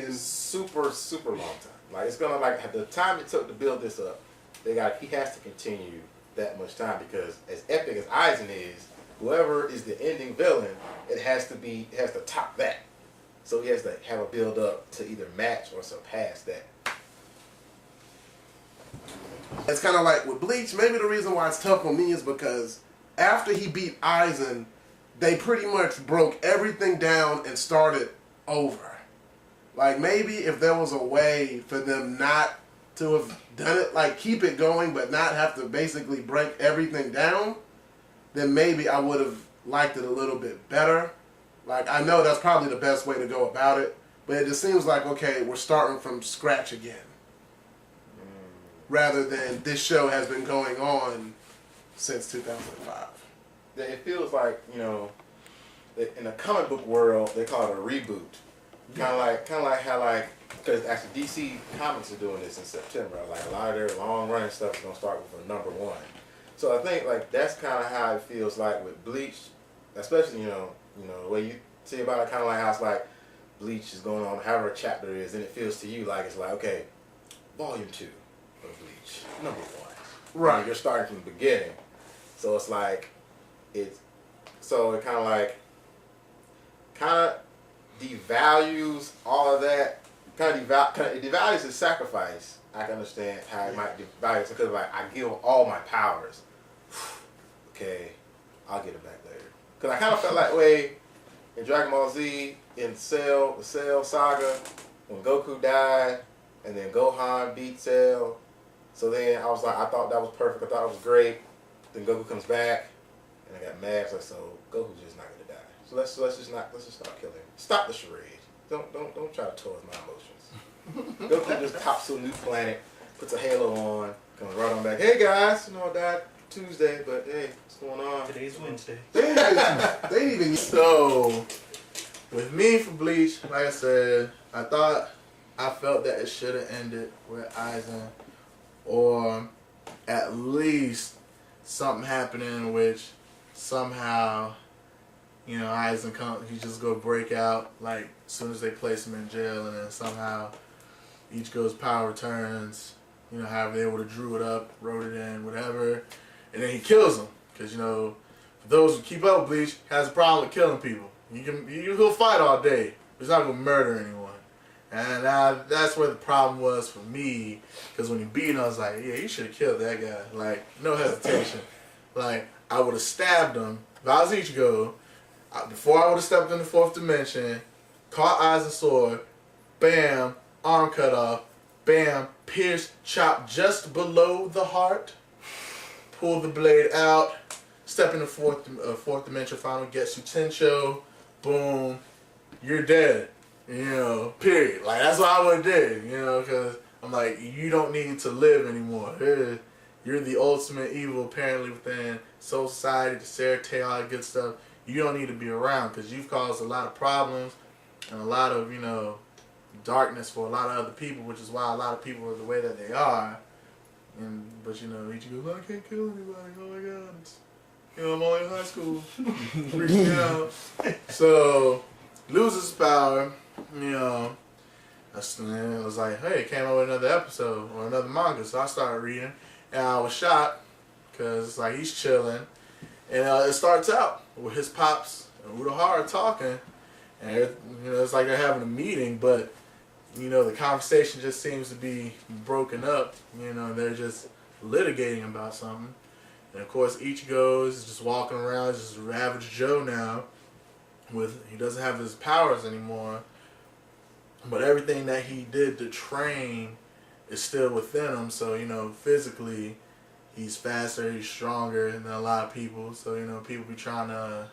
super long time. Like it's gonna like the time it took to build this up. He has to continue that much time because as epic as Aizen is, whoever is the ending villain, it has to top that. So he has to have a build up to either match or surpass that. It's kind of like with Bleach, maybe the reason why it's tough on me is because after he beat Aizen, they pretty much broke everything down and started over. Like maybe if there was a way for them not to have done it, like keep it going but not have to basically break everything down, then maybe I would have liked it a little bit better. Like I know that's probably the best way to go about it, but it just seems like, okay, we're starting from scratch again. Rather than this show has been going on since 2005. It feels like, you know, in the comic book world, they call it a reboot. Kind of like how like, because actually DC Comics are doing this in September. Like a lot of their long running stuff is gonna start with a #1. So I think like that's kind of how it feels like with Bleach, especially you know the way you see about it, kind of like how it's like Bleach is going on, however a chapter is, and it feels to you like it's like okay, volume 2 of Bleach, #1. Right. And you're starting from the beginning, so it's like it kind of devalues all of that. It devalues his sacrifice. I can understand how it might devalue it because like I give all my powers. Okay, I'll get it back later. Because I kind of felt that way in Dragon Ball Z, in the Cell saga, when Goku died, and then Gohan beat Cell. So then I was like, I thought that was perfect. I thought it was great. Then Goku comes back, and I got mad. So, Goku's just not gonna die. So let's just start killing him. Stop the charade. Don't try to toy with my emotions. Goku just pops to a new planet, puts a halo on, comes right on back. Hey guys, you know I died Tuesday, but hey, what's going on? Today's Wednesday. They even So, with me for Bleach, like I said, I felt that it should have ended with Aizen, or at least something happening in which somehow, you know, Aizen he just go break out like as soon as they place him in jail, and then somehow Ichigo's power returns. You know, however they would have drew it up, wrote it in, whatever, and then he kills him because you know, for those who keep up with Bleach, has a problem with killing people. He'll fight all day, but he's not gonna murder anyone. And that's where the problem was for me, because when he beat him, I was like, yeah, you should have killed that guy. Like, no hesitation. Like, I would have stabbed him. If I was Ichigo, before I would have stepped in the 4th dimension, caught Aizen's sword, bam, arm cut off, bam, pierced, chopped just below the heart, pull the blade out, step in the 4th dimension, final Getsu Tensho, boom, you're dead. You know, period. Like, that's what I would have did, you know, because I'm like, you don't need to live anymore. You're the ultimate evil, apparently, within Soul Society, the Serite, all that good stuff. You don't need to be around because you've caused a lot of problems and a lot of, you know, darkness for a lot of other people, which is why a lot of people are the way that they are. But, you know, Ichigo goes, I can't kill anybody. Oh, my God. You know, I'm only in high school. Freaking out. So, loses power. You know, and it was like, hey, it came out with another episode or another manga, so I started reading, and I was shocked because like he's chilling, and it starts out with his pops and Urahara talking, and you know it's like they're having a meeting, but you know the conversation just seems to be broken up. You know, they're just litigating about something, and of course Ichigo is just walking around, just an average Joe now. He doesn't have his powers anymore. But everything that he did to train is still within him. So, you know, physically, he's faster, he's stronger than a lot of people. So, you know, people be trying to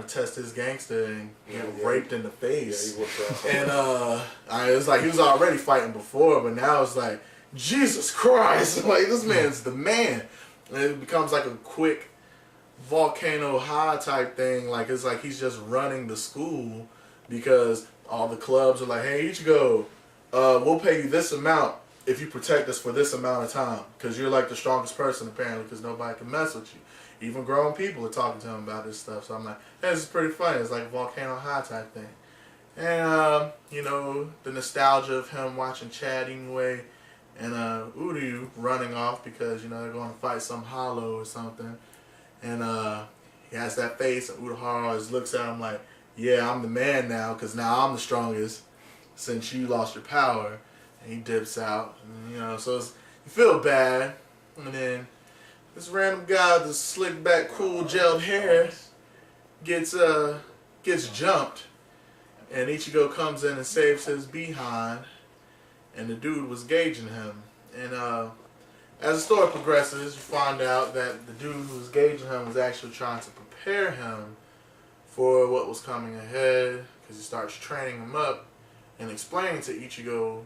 test his gangster and get raped in the face. Yeah, and it was like he was already fighting before, but now it's like, Jesus Christ, like this man's the man. And it becomes like a quick volcano high type thing. Like it's like he's just running the school. Because all the clubs are like, hey, Ichigo, we'll pay you this amount if you protect us for this amount of time. Because you're like the strongest person, apparently, because nobody can mess with you. Even grown people are talking to him about this stuff. So I'm like, hey, this is pretty funny. It's like a Volcano High type thing. And, you know, the nostalgia of him watching Chad eating away and Uryu running off because, you know, they're going to fight some hollow or something. And he has that face, and Urahara always looks at him like, yeah, I'm the man now because now I'm the strongest since you lost your power. And he dips out. And, you know, so you feel bad. And then this random guy with the slick back, cool gelled hair gets jumped. And Ichigo comes in and saves his behind, and the dude was gauging him. And as the story progresses, you find out that the dude who was gauging him was actually trying to prepare him for what was coming ahead, because he starts training him up and explaining to Ichigo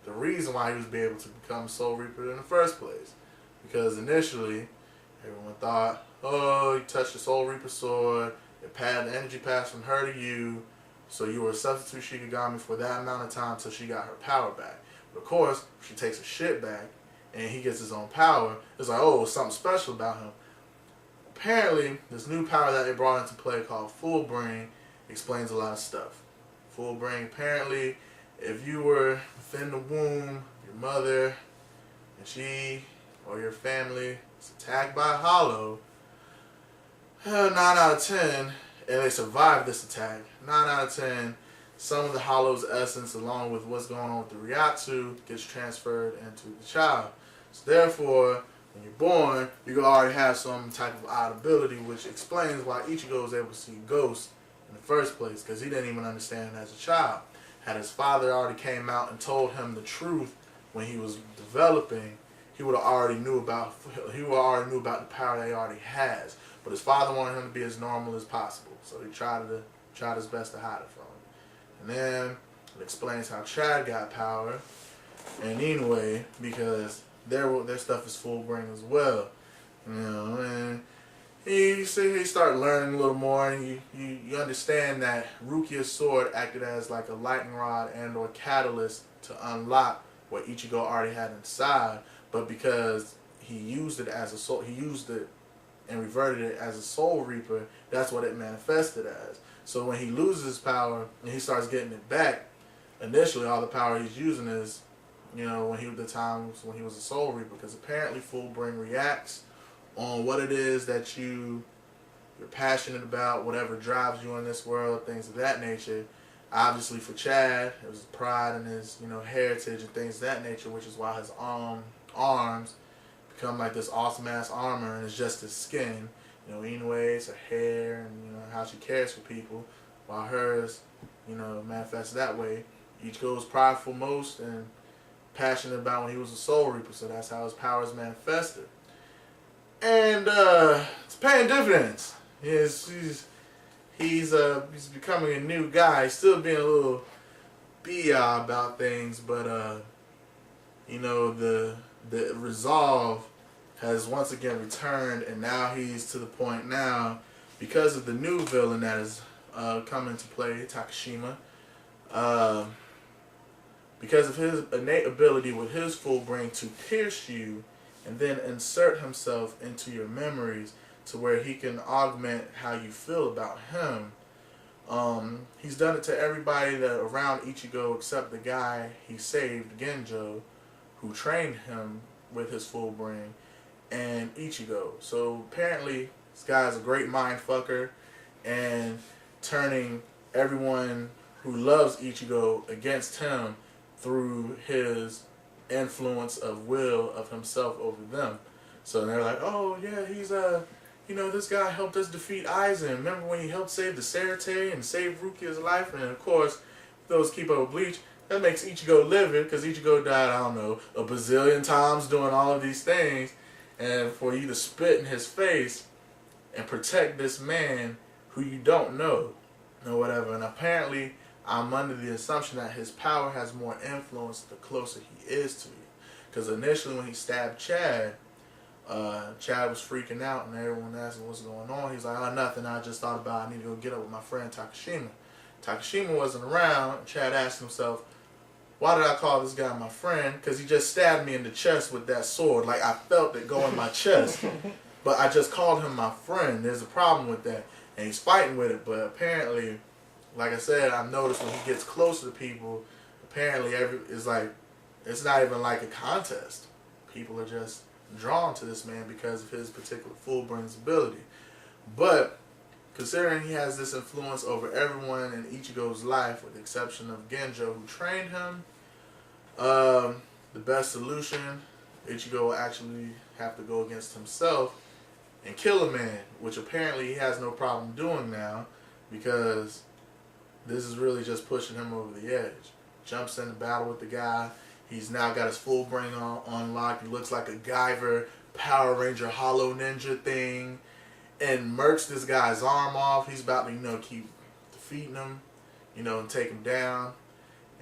the reason why he was able to become Soul Reaper in the first place. Because initially, everyone thought, oh, he touched the Soul Reaper sword, the energy passed from her to you, so you were a substitute Shikigami for that amount of time till she got her power back. But of course, she takes her shit back and he gets his own power. It's like, oh, something special about him. Apparently, this new power that they brought into play called Full Brain explains a lot of stuff. Full Brain, apparently, if you were within the womb, your mother, and she or your family is attacked by a hollow, 9 out of 10, and they survive this attack, 9 out of 10, some of the hollow's essence, along with what's going on with the Ryatsu, gets transferred into the child. So therefore, when you're born, you can already have some type of odd ability, which explains why Ichigo was able to see ghosts in the first place, because he didn't even understand it as a child. Had his father already came out and told him the truth when he was developing, he would have already knew about the power that he already has. But his father wanted him to be as normal as possible, so he tried his best to hide it from him. And then it explains how Chad got power, and anyway, because their stuff is full brain as well, you know. And he started learning a little more, and you understand that Rukia's sword acted as like a lightning rod and or catalyst to unlock what Ichigo already had inside, but because he used it and reverted it as a Soul Reaper, that's what it manifested as. So when he loses his power and he starts getting it back, initially all the power he's using is, you know, when he was a Soul Reaper, because apparently Full Brain reacts on what it is that you're passionate about, whatever drives you in this world, things of that nature. Obviously for Chad, it was pride in his, you know, heritage and things of that nature, which is why his arms become like this awesome ass armor, and it's just his skin. You know, Inoue, it's her hair, and you know how she cares for people, while hers, you know, manifests that way. Ichigo was prideful most and passionate about when he was a Soul Reaper, so that's how his powers manifested. And it's paying dividends. He's becoming a new guy. He's still being a little B.I. about things, but you know, the resolve has once again returned, and now he's to the point now, because of the new villain that is coming into play, Takashima, because of his innate ability with his full brain to pierce you and then insert himself into your memories to where he can augment how you feel about him. He's done it to everybody that around Ichigo except the guy he saved, Genjo, who trained him with his full brain, and Ichigo. So apparently this guy's a great mind fucker and turning everyone who loves Ichigo against him through his influence of will of himself over them. So they're like, oh yeah, he's you know, this guy helped us defeat Aizen. Remember when he helped save the Sarate and save Rukia's life? And of course, those keep up with Bleach, that makes Ichigo livid, because Ichigo died, I don't know, a bazillion times doing all of these things. And for you to spit in his face and protect this man who you don't know, or whatever. And apparently, I'm under the assumption that his power has more influence the closer he is to you. Because initially when he stabbed Chad, Chad was freaking out and everyone asked him what's going on. He's like, oh, nothing. I just thought about I need to go get up with my friend Takashima. Takashima wasn't around. Chad asked himself, why did I call this guy my friend? Because he just stabbed me in the chest with that sword. Like, I felt it go in my chest. But I just called him my friend. There's a problem with that. And he's fighting with it. But apparently, like I said, I've noticed when he gets closer to people, apparently it's not even like a contest. People are just drawn to this man because of his particular Fullbring's ability. But considering he has this influence over everyone in Ichigo's life, with the exception of Genjo, who trained him, the best solution, Ichigo will actually have to go against himself and kill a man, which apparently he has no problem doing now, because this is really just pushing him over the edge. Jumps into battle with the guy. He's now got his Fullbring on lock. He looks like a Guyver, Power Ranger, Hollow Ninja thing, and murks this guy's arm off. He's about to, keep defeating him, and take him down.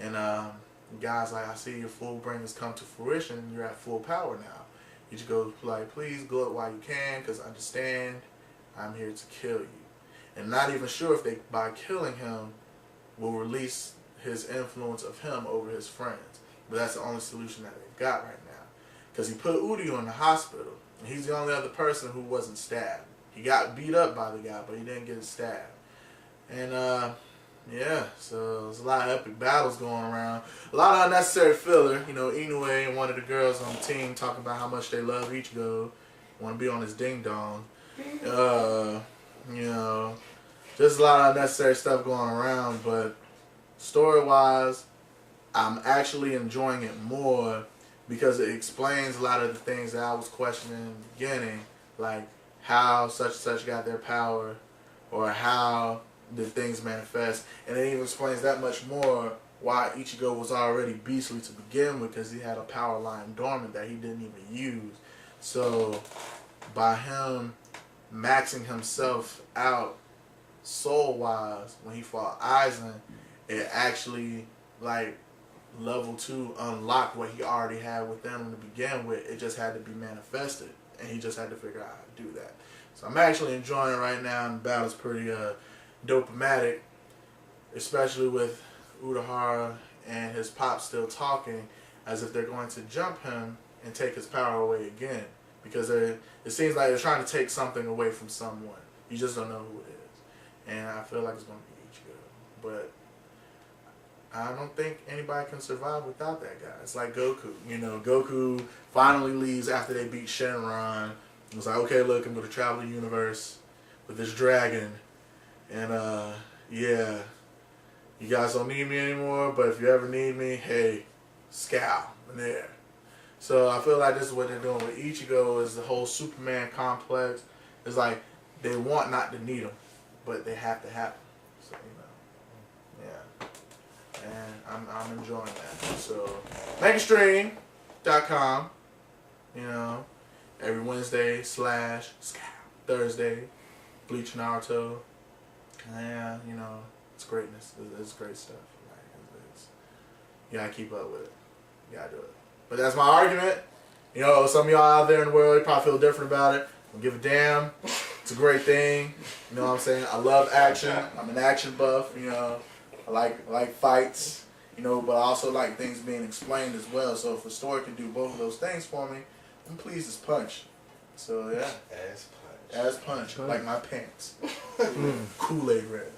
And the guy's like, I see your Fullbring has come to fruition. You're at full power now. Ichigo's like, please go up while you can, because understand, I'm here to kill you. And not even sure if they, by killing him, will release his influence of him over his friends. But that's the only solution that they've got right now. Because he put Uryu in the hospital. And he's the only other person who wasn't stabbed. He got beat up by the guy, but he didn't get stabbed. And, yeah, so there's a lot of epic battles going around. A lot of unnecessary filler. Inoue and one of the girls on the team talking about how much they love Ichigo. Want to be on his ding-dong. Just a lot of unnecessary stuff going around. But story-wise, I'm actually enjoying it more because it explains a lot of the things that I was questioning in the beginning. Like how such and such got their power, or how did things manifest, and it even explains that much more why Ichigo was already beastly to begin with, because he had a power line dormant that he didn't even use. So by him maxing himself out soul-wise when he fought Aizen, it actually level 2 unlocked what he already had within him to begin with. It just had to be manifested, and he just had to figure out how to do that. So I'm actually enjoying it right now, and the battle's pretty dopamatic, especially with Urahara and his pop still talking as if they're going to jump him and take his power away again, because it seems like they're trying to take something away from someone. You just don't know who it is, and I feel like it's going to be Ichigo, but I don't think anybody can survive without that guy. It's like Goku. Goku finally leaves after they beat Shenron. It was like, okay, look, I'm going to travel the universe with this dragon. And, yeah, you guys don't need me anymore, but if you ever need me, hey, scowl, I'm there. So I feel like this is what they're doing with Ichigo, is the whole Superman complex. It's like they want not to need him, but they have to have him. So, yeah. And I'm enjoying that. So, megastream.com, every Wednesday / Thursday, Bleach Naruto. Yeah, it's greatness. It's great stuff. You gotta keep up with it. You gotta do it. But that's my argument. Some of y'all out there in the world, you probably feel different about it. Don't give a damn. It's a great thing. You know what I'm saying? I love action. I'm an action buff. I like fights. But I also like things being explained as well. So if a story can do both of those things for me, I'm pleased as punch. So yeah. As punch. Like my pants. Kool-Aid red.